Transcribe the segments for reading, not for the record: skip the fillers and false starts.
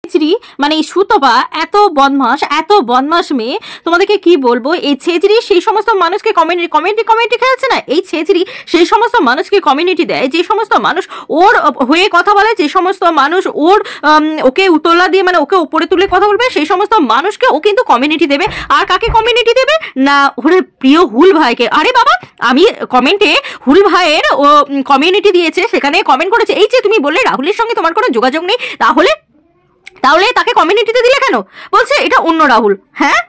ছেচরি মানে এই সুতপা এত বদমাস মেয়ে, তোমাদেরকে কি বলবো। এই ছেচরি সেই সমস্ত মানুষকে কমিউনিটি খেলছে না, এই ছেচরি সেই সমস্ত মানুষকে কমিউনিটি দেয়, যে সমস্ত মানুষ ওর হয়ে কথা বলে, যে সমস্ত মানুষ ওকে উতলা দিয়ে মানে ওকে উপরে তুলে কথা বলবে, সেই সমস্ত মানুষকে ও কিন্তু কমিউনিটি দেবে। আর কাকে কমিউনিটি দেবে না, ওর প্রিয় হুল ভাইকে। আরে বাবা, আমি কমেন্টে হুল ভাইয়ের ও কমিউনিটি দিয়েছে, সেখানে কমেন্ট করেছে এই যে তুমি বললে রাহুলের সঙ্গে তোমার কোনো যোগাযোগ নেই, তাহলে তাকে কমিউনিটিতে দিলে কেন? বলছে এটা অন্য রাহুল। হ্যাঁ,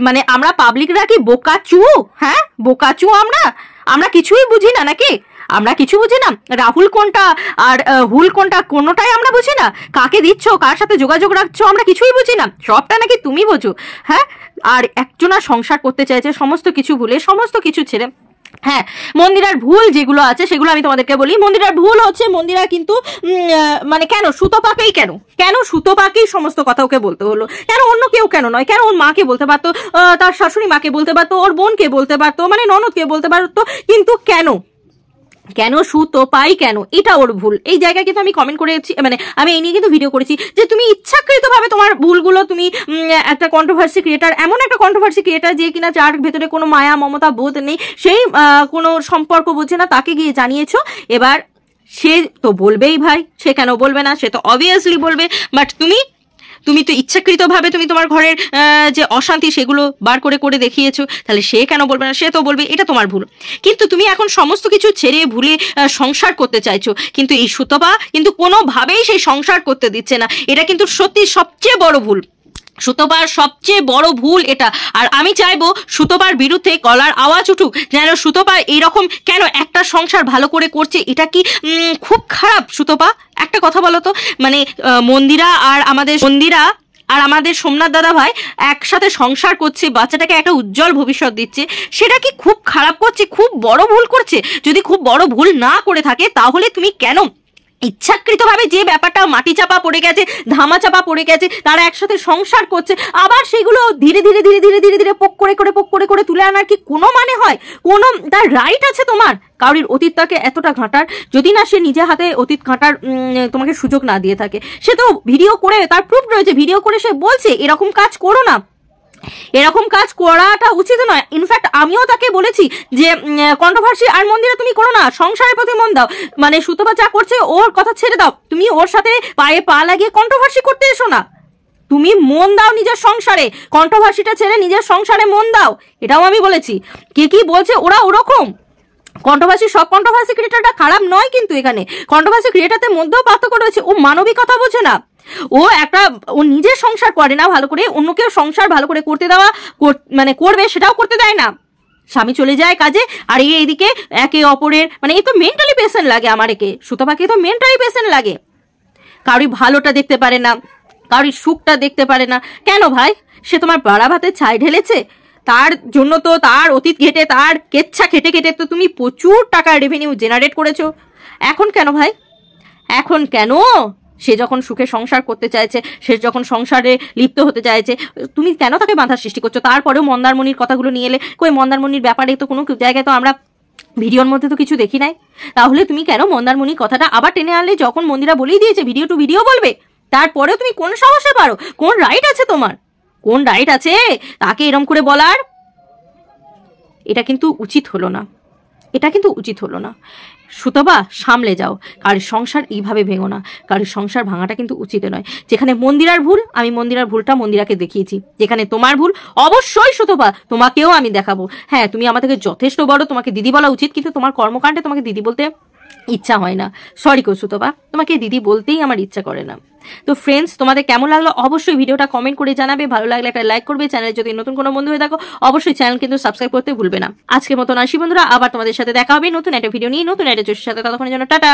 মানে আমরা পাবলিকরা কি বোকাচু? হ্যাঁ, বোকাচু আমরা কিছুই বুঝি না নাকি? আমরা কিছু বুঝি না? রাহুল কোনটা আর হুল কোনটা কোনোটাই আমরা বুঝি না। কাকে দিচ্ছ, কার সাথে যোগাযোগ রাখছো, আমরা কিছুই বুঝি না, সবটা নাকি তুমি বোঝো। হ্যাঁ, আর একজনা সংসার করতে চাইছে সমস্ত কিছু ভুলে, সমস্ত কিছু ছেড়ে। হ্যাঁ, মন্দিরার ভুল যেগুলো আছে সেগুলো আমি তোমাদেরকে বলি। মন্দিরার ভুল হচ্ছে, মন্দিরা কিন্তু মানে কেন সুতপাকেই কেন সুতপাকেই সমস্ত কথা ওকে বলতে হলো? কেন অন্য কেউ কেন নয়? কেন ওর মাকে বলতে পারতো, তার শাশুড়ি মাকে বলতে পারতো, ওর বোনকে বলতে পারতো, মানে ননদকে বলতে পারতো, কিন্তু কেন সুতপাই কেন? এটা ওর ভুল। এই জায়গায় কিন্তু আমি কমেন্ট করেছি, মানে আমি এই নিয়ে কিন্তু ভিডিও করেছি যে তুমি ইচ্ছাকৃতভাবে তোমার ভুলগুলো, তুমি একটা কন্ট্রোভার্সি ক্রিয়েটার, এমন একটা কন্ট্রোভার্সি ক্রিয়েটার যে কিনা যার ভেতরে কোনো মায়া মমতা বোধ নেই, সেই কোনো সম্পর্ক বোঝে না, তাকে গিয়ে জানিয়েছো। এবার সে তো বলবেই ভাই, সে কেন বলবে না? সে তো অবভিয়াসলি বলবে। বাট তুমি তো ইচ্ছাকৃতভাবে তুমি তোমার ঘরের যে অশান্তি সেগুলো বার করে দেখিয়েছো, তাহলে সে কেন বলবে না? সে তো বলবে, এটা তোমার ভুল। কিন্তু তুমি এখন সমস্ত কিছু ছেড়ে ভুলে সংসার করতে চাইছো, কিন্তু এই সুতপা কিন্তু কোনোভাবেই সেই সংসার করতে দিচ্ছে না। এটা কিন্তু সত্যি সবচেয়ে বড় ভুল, সুতপার সবচেয়ে বড় ভুল এটা। আর আমি চাইবো সুতপার বিরুদ্ধে গলার আওয়াজ উঠুক, যেন সুতপা এইরকম কেন একটা সংসার ভালো করে করছে, এটা কি খুব খারাপ? সুতপা একটা কথা বলো তো, মানে মন্দিরা আর আমাদের সোমনাথ দাদা ভাই একসাথে সংসার করছে, বাচ্চাটাকে একটা উজ্জ্বল ভবিষ্যৎ দিচ্ছে, সেটা কি খুব খারাপ করছে? খুব বড় ভুল করছে? যদি খুব বড় ভুল না করে থাকে, তাহলে তুমি কেন ইচ্ছাকৃতভাবে যে ব্যাপারটা মাটি চাপা পড়ে গেছে, ধামা চাপা পড়ে গেছে, তারা একসাথে সংসার করছে, আবার সেগুলো ধীরে ধীরে পোক করে তুলে আনার কি কোনো মানে হয়? কোনো তার রাইট আছে তোমার কারোর অতীতটাকে এতটা ঘাঁটার? যদি না সে নিজে হাতে অতীত ঘাঁটার তোমাকে সুযোগ না দিয়ে থাকে, সে তো ভিডিও করে, তার প্রুফ রয়েছে, ভিডিও করে সে বলছে এরকম কাজ করো না, এরকম কাজ করাটা উচিত নয়। ইনফ্যাক্ট আমিও তাকে বলেছি যে কন্ট্রোভার্সি আর মন্দিরে তুমি করো না, সংসারের প্রতি মন দাও। মানে সুতপা যা করছে ওর কথা ছেড়ে দাও, তুমি ওর সাথে পায়ে পা লাগিয়ে কন্ট্রোভার্সি করতে এসো না। তুমি মন দাও নিজের সংসারে, কন্ট্রোভার্সিটা ছেড়ে নিজের সংসারে মন দাও, এটাও আমি বলেছি। কে কি বলছে ওরা ওরকম সব কন্ট্রোভার্সি ক্রিয়েটারটা খারাপ নয়, কিন্তু এখানে কন্ট্রোভার্সি ক্রিয়েটারদের মধ্যেও পার্থক্য রয়েছে। ও মানবিকতা বোঝে না, ও নিজের সংসার করে না ভালো করে, অন্য কেউ সংসার ভালো করে করতে দেওয়া মানে করবে সেটাও করতে দেয় না। স্বামী চলে যায় কাজে, আর এইদিকে একে অপরের মানে এই তো মেন্টালি পেশেন্ট লাগে আমার, একে সুতপাকে তো মেন্টালি পেশেন্ট লাগে। কারোর ভালোটা দেখতে পারে না, কারোর সুখটা দেখতে পারে না। কেন ভাই? সে তোমার বাড়া ভাতে ছাই ঢেলেছে, তার জন্য তো তার অতীত ঘেটে, তার কেচ্ছা খেটে তো তুমি প্রচুর টাকার রেভিনিউ জেনারেট করেছো। এখন কেন ভাই? এখন কেন? সে যখন সুখে সংসার করতে চাইছে, সে যখন সংসারে লিপ্ত হতে চাইছে, তুমি কেন তাকে বাধার সৃষ্টি করছো? তারপরেও মন্দারমণির কথাগুলো নিয়ে এলে, কই মন্দারমণির ব্যাপারে তো কোনো জায়গায় তো আমরা ভিডিওর মধ্যে তো কিছু দেখি নাই, তাহলে তুমি কেন মন্দারমণির কথাটা আবার টেনে আনলে? যখন মন্দিরা বলেই দিয়েছে ভিডিও টু ভিডিও বলবে, তারপরেও তুমি কোন সাহসে পারো? কোন রাইট আছে তোমার? কোন রাইট আছে তাকে এরম করে বলার? এটা কিন্তু উচিত হলো না, সুতপা সামলে যাও। কারোর সংসার এইভাবে ভেঙো না, কারোর সংসার ভাঙাটা কিন্তু উচিত নয়। যেখানে মন্দিরার ভুল, আমি মন্দিরার ভুলটা মন্দিরাকে দেখিয়েছি। যেখানে তোমার ভুল, অবশ্যই সুতপা তোমাকেও আমি দেখাবো। হ্যাঁ, তুমি আমার থেকে যথেষ্ট বড়, তোমাকে দিদি বলা উচিত, কিন্তু তোমার কর্মকাণ্ডে তোমাকে দিদি বলতে ইচ্ছা হয় না। সরি গো সুতপা, তোমাকে দিদি বলতেই আমার ইচ্ছা করে না। তো ফ্রেন্ডস, তোমাদের কেমন লাগলো অবশ্যই ভিডিওটা কমেন্ট করে জানাবে। ভালো লাগলে একটা লাইক করবে, চ্যানেলে যদি নতুন কোনো বন্ধু হয়ে থাকো অবশ্যই চ্যানেল কিন্তু সাবস্ক্রাইব করতে ভুলবে না। আজকের মতন আসি বন্ধুরা, আবার তোমাদের সাথে দেখা হবে নতুন একটা ভিডিও নিয়ে, নতুন একটা জোশের সাথে। ততক্ষণের জন্য টাটা।